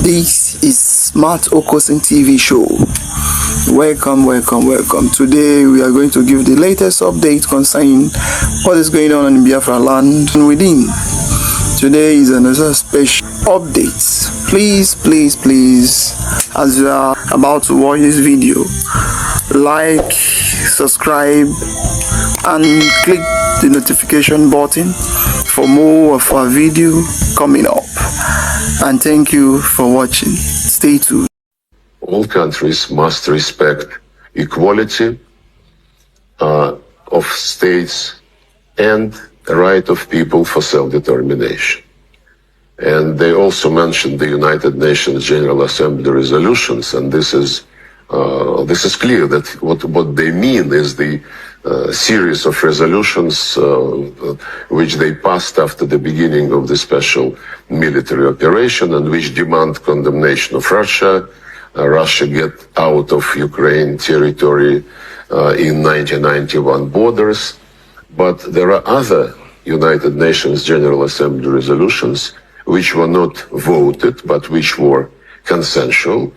This is Smart Okosin TV show. Welcome. Today we are going to give the latest update concerning what is going on in Biafra land and within. Today is another special update. Please, as you are about to watch this video, like, subscribe, and click the notification button for more of our video coming up. And thank you for watching. Stay tuned. All countries must respect equality of states and the right of people for self-determination. And they also mentioned the United Nations General Assembly resolutions, and this is clear that what they mean is the series of resolutions which they passed after the beginning of the special military operation, and which demand condemnation of Russia. Russia get out of Ukraine territory in 1991 borders. But there are other United Nations General Assembly resolutions which were not voted, but which were consensual.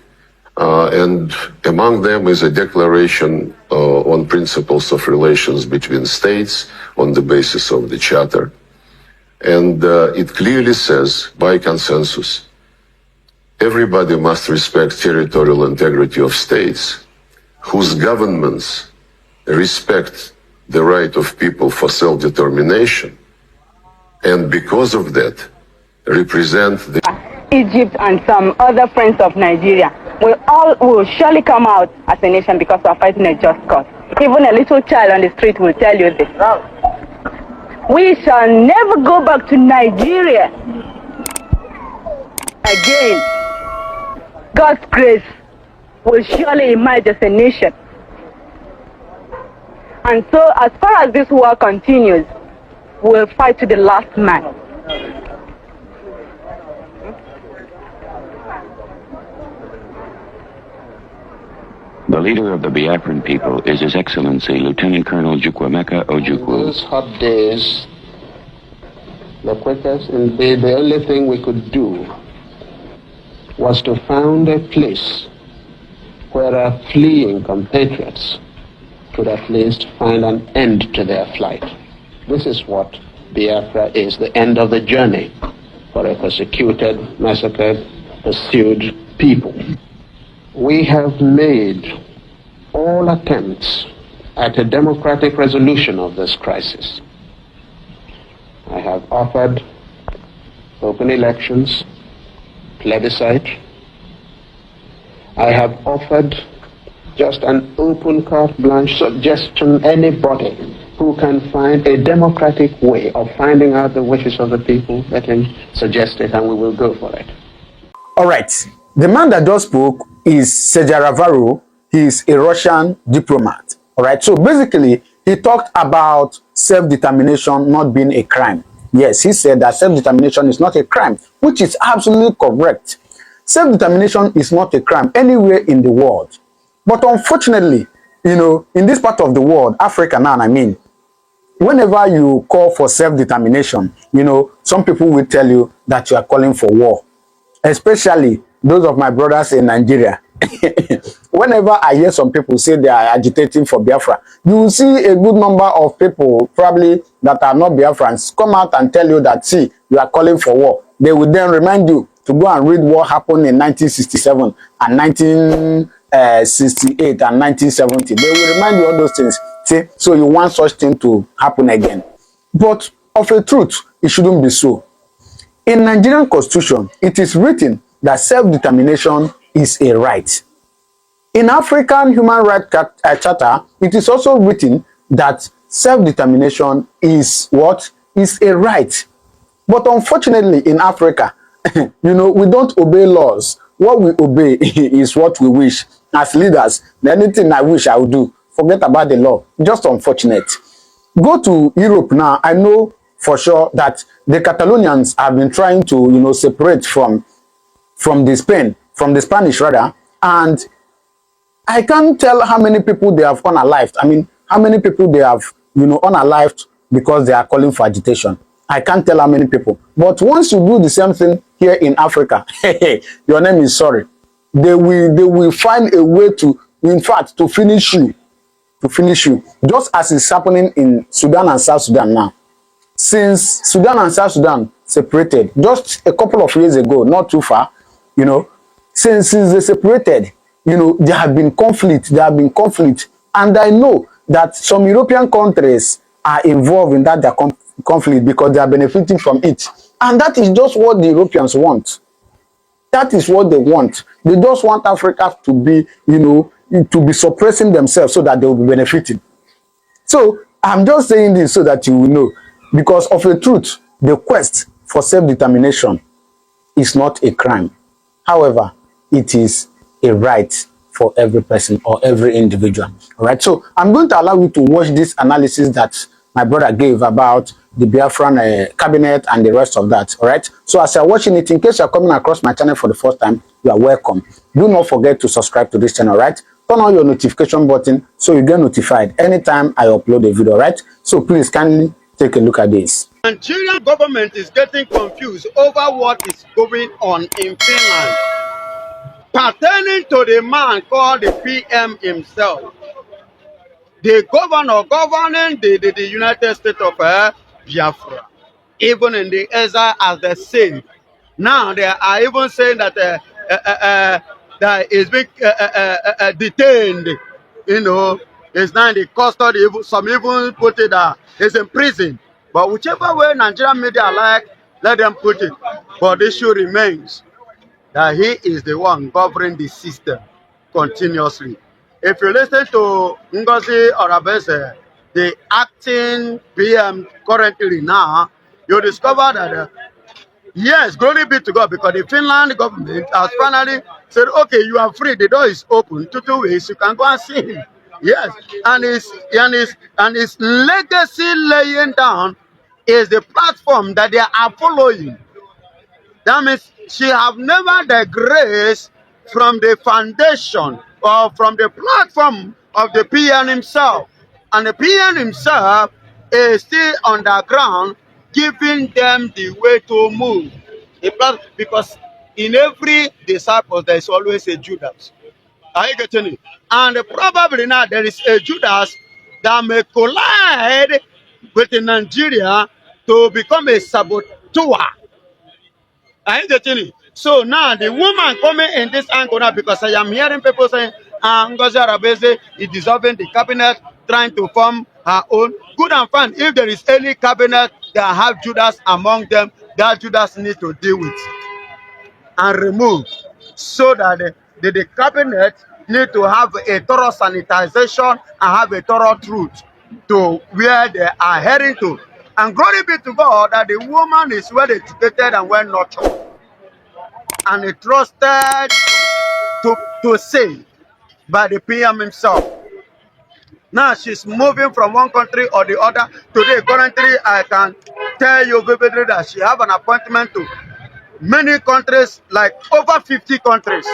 And among them is a declaration on principles of relations between states on the basis of the Charter. And it clearly says, by consensus, everybody must respect territorial integrity of states whose governments respect the right of people for self-determination, and because of that, represent the Egypt and some other friends of Nigeria will surely come out as a nation because we are fighting a just cause. Even a little child on the street will tell you this. We shall never go back to Nigeria again. God's grace will surely emerge as a nation. And so as far as this war continues, we'll fight to the last man. The leader of the Biafran people is His Excellency Lieutenant Colonel Chukwuemeka Ojukwu. In those hot days, the quickest and the only thing we could do was to found a place where our fleeing compatriots could at least find an end to their flight. This is what Biafra is, the end of the journey for a persecuted, massacred, pursued people. We have made all attempts at a democratic resolution of this crisis. I have offered open elections, plebiscite. I have offered just an open carte blanche suggestion. Anybody who can find a democratic way of finding out the wishes of the people, let him suggest it and we will go for it. All right. The man that just spoke is Sejaravaro. He is a Russian diplomat. All right. So basically, he talked about self-determination not being a crime. Yes, he said that self-determination is not a crime, which is absolutely correct. Self-determination is not a crime anywhere in the world. But unfortunately, in this part of the world, Africa now, I mean, whenever you call for self-determination, some people will tell you that you are calling for war, especially those of my brothers in Nigeria. Whenever I hear some people say they are agitating for Biafra, you will see a good number of people probably that are not Biafrans come out and tell you that, see, you are calling for war. They will then remind you to go and read what happened in 1967 and 1968 and 1970. They will remind you all those things. See, so you want such thing to happen again. But of a truth, it shouldn't be so. In Nigerian Constitution, it is written that self-determination is a right. In African Human Rights Charter, it is also written that self-determination is what? Is a right. But unfortunately, in Africa, we don't obey laws. What we obey is what we wish. As leaders, anything I wish I would do. Forget about the law. Just unfortunate. Go to Europe now. I know for sure that the Catalonians have been trying to, separate from the Spanish rather, and I can't tell how many people they have unalived. I mean, how many people they have, unalived because they are calling for agitation. I can't tell how many people. But once you do the same thing here in Africa, your name is sorry. They will find a way to, in fact, to finish you. To finish you. Just as is happening in Sudan and South Sudan now. Since Sudan and South Sudan separated, just a couple of years ago, not too far, you know, since they separated, you know, there have been conflict, and I know that some European countries are involved in that conflict because they are benefiting from it. And that is just what the Europeans want. That is what they want. They just want Africa to be, you know, to be suppressing themselves so that they will be benefiting. So I'm just saying this so that you will know, because of the truth, the quest for self-determination is not a crime. However, it is a right for every person or every individual. All right. So I'm going to allow you to watch this analysis that my brother gave about the Biafran cabinet and the rest of that. All right. So as you're watching it, in case you're coming across my channel for the first time, you are welcome. Do not forget to subscribe to this channel. Right. Turn on your notification button so you get notified anytime I upload a video. Right. So please kindly take a look at this. The Nigerian government is getting confused over what is going on in Finland, pertaining to the man called the PM himself, the governor governing the United States of Biafra, even in the exile as they say. Now they are even saying that that is being detained, you know, is now in the custody. Some even put it is in prison. But whichever way Nigerian media like, let them put it. But the issue remains that he is the one governing the system continuously. If you listen to Ngozi Orabese, the acting PM currently now, you discover that yes, glory be to God, because the Finland government has finally said, okay, you are free. The door is open. 2 weeks, you can go and see him. Yes, and his legacy laying down is the platform that they are following. That means she have never digressed from the foundation or from the platform of the PN himself. And the PN himself is still on the ground, giving them the way to move. Because in every disciple, there is always a Judas. Are you getting it? And probably now there is a Judas that may collide with Nigeria to become a saboteur. Are you getting it? So now the woman coming in this angle now, because I am hearing people saying, Ngozi Arabese is dissolving the cabinet, trying to form her own. Good and fine. If there is any cabinet that have Judas among them, that Judas needs to deal with and remove, so that the cabinet need to have a thorough sanitization and have a thorough truth to where they are heading to. And glory be to God that the woman is well educated and well nurtured and trusted to say by the PM himself. Now she's moving from one country or the other. Today, currently, I can tell you vividly that she have an appointment to many countries, like over 50 countries.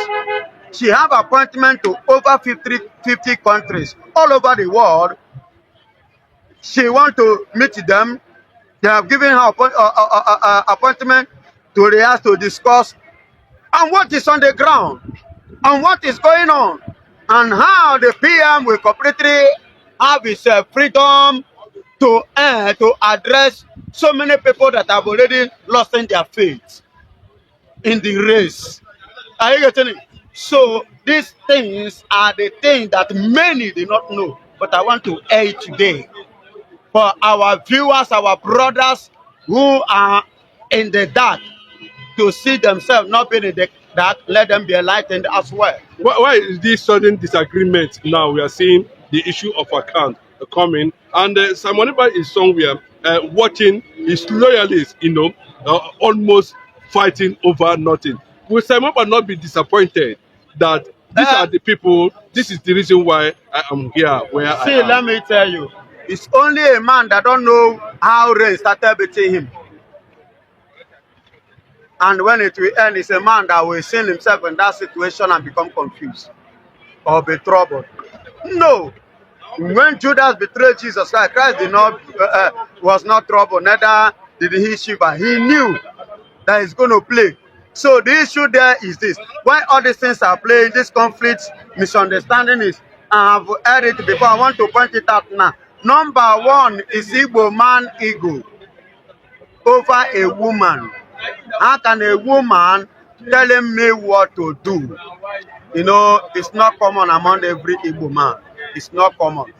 She have appointment to over 50 countries all over the world. She want to meet them. They have given her appointment to the house to discuss on what is on the ground, on what is going on, and how the PM will completely have his freedom to address so many people that have already lost in their faith in the race. Are you getting it? So these things are the things that many do not know, but I want to air today for our viewers, our brothers who are in the dark, to see themselves not being in the dark, let them be enlightened as well. Why is this sudden disagreement now? We are seeing the issue of account coming, and Simon Ekpa is somewhere watching his loyalists, almost fighting over nothing. Will Simon Ekpa not be disappointed that these are the people, this is the reason why I am here where I am? See, let me tell you, it's only a man that don't know how rain started between him. And when it will end, it's a man that will see himself in that situation and become confused or be troubled. No. When Judas betrayed Jesus Christ, Christ did not was not troubled, neither did he shiver? He knew that he's going to play. So the issue there is this: why all these things are playing, this conflict, misunderstanding is, I've heard it before. I want to point it out now. Number one is Igbo man ego over a woman. How can a woman telling me what to do? You know, it's not common among every Igbo man. It's not common.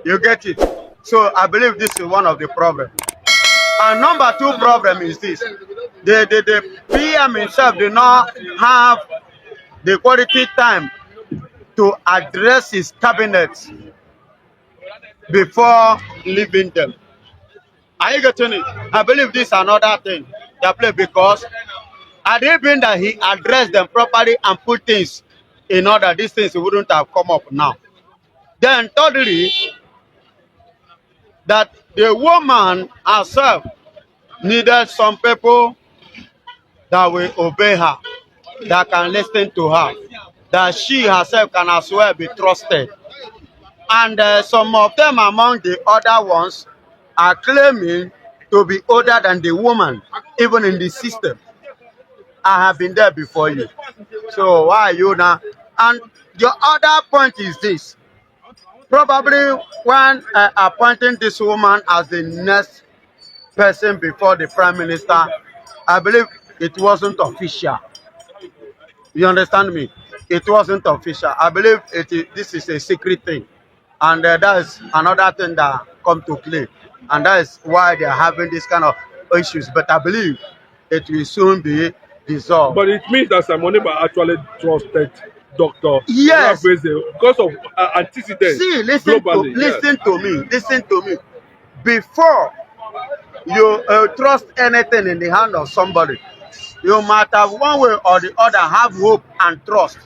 You get it? So I believe this is one of the problems. And number two problem is this: the PM himself did not have the quality time to address his cabinet before leaving them. Are you getting it? I believe this is another thing that play, because had it been that he addressed them properly and put things in order, these things wouldn't have come up now. Then thirdly, that the woman herself needed some people that will obey her, that can listen to her, that she herself can as well be trusted. And some of them among the other ones are claiming to be older than the woman, even in the system. I have been there before you. So why are you now? And the other point is this: probably when appointing this woman as the next person before the prime minister, I believe it wasn't official. You understand me? It wasn't official. I believe this is a secret thing. And that is another thing that come to play. And that is why they are having this kind of issues. But I believe it will soon be dissolved. But it means that Simoniba actually trusted Dr. Yes. Because of antecedents. See, listen to me. Before you trust anything in the hand of somebody, you might have one way or the other have hope and trust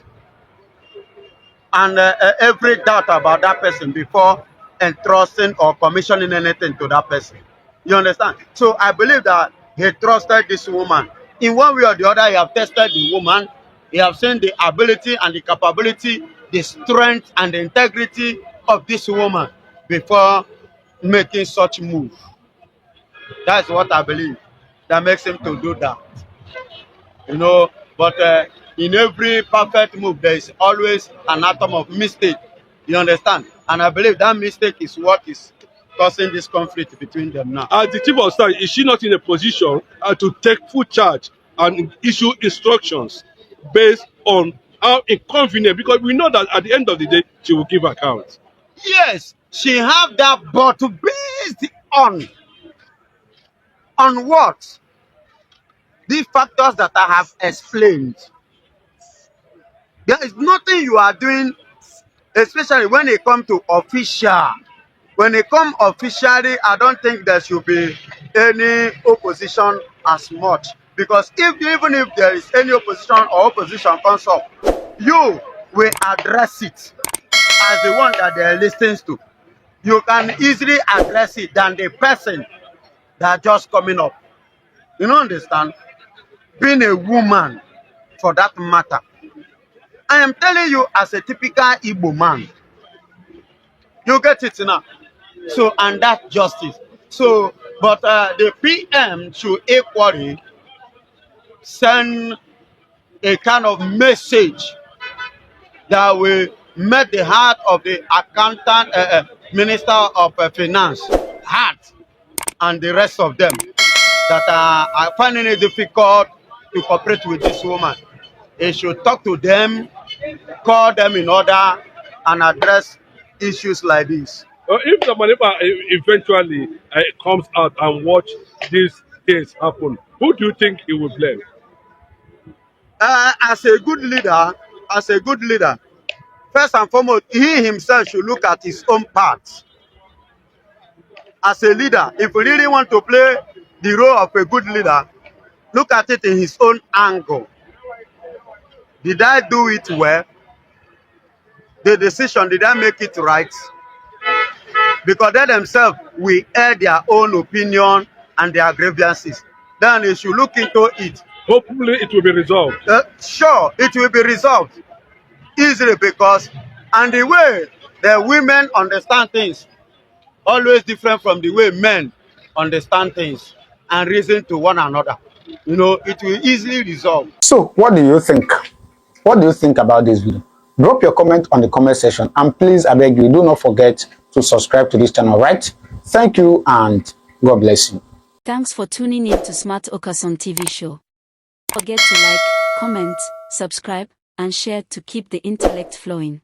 and every doubt about that person before entrusting or commissioning anything to that person. You understand? So I believe that he trusted this woman. In one way or the other, he have tested the woman. He have seen the ability and the capability, the strength and the integrity of this woman before making such move. That's what I believe that makes him to do that. You know, but in every perfect move, there is always an atom of mistake. You understand? And I believe that mistake is what is causing this conflict between them now. As the chief of staff, is she not in a position to take full charge and issue instructions based on how inconvenient? Because we know that at the end of the day, she will give account. Yes, she have that, but based on what? The factors that I have explained. There is nothing you are doing, especially when it comes to official. When it comes officially, I don't think there should be any opposition as much. Because even if there is any opposition or opposition comes up, you will address it as the one that they listen to. You can easily address it than the person that just coming up. You don't understand? Being a woman, for that matter. I am telling you as a typical Igbo man. You get it now? So, and that justice. So, but the PM should equally send a kind of message that will make the heart of the accountant, minister of finance, heart, and the rest of them that are finding it difficult to cooperate with this woman. He should talk to them, call them in order, and address issues like this. If the Manipa eventually comes out and watch these things happen, who do you think he will blame? As a good leader, first and foremost, he himself should look at his own part. As a leader, if we really want to play the role of a good leader, look at it in his own angle. Did I do it well? The decision, did I make it right? Because they themselves will air their own opinion and their grievances. Then they should look into it. Hopefully it will be resolved. Sure, it will be resolved easily, because and the way the women understand things always different from the way men understand things. and reason to one another. You know, it will easily resolve. So, what do you think? What do you think about this video? Drop your comment on the comment section, and please, I beg you, do not forget to subscribe to this channel, right? Thank you, and God bless you. Thanks for tuning in to Smart Okason TV show. Don't forget to like, comment, subscribe, and share to keep the intellect flowing.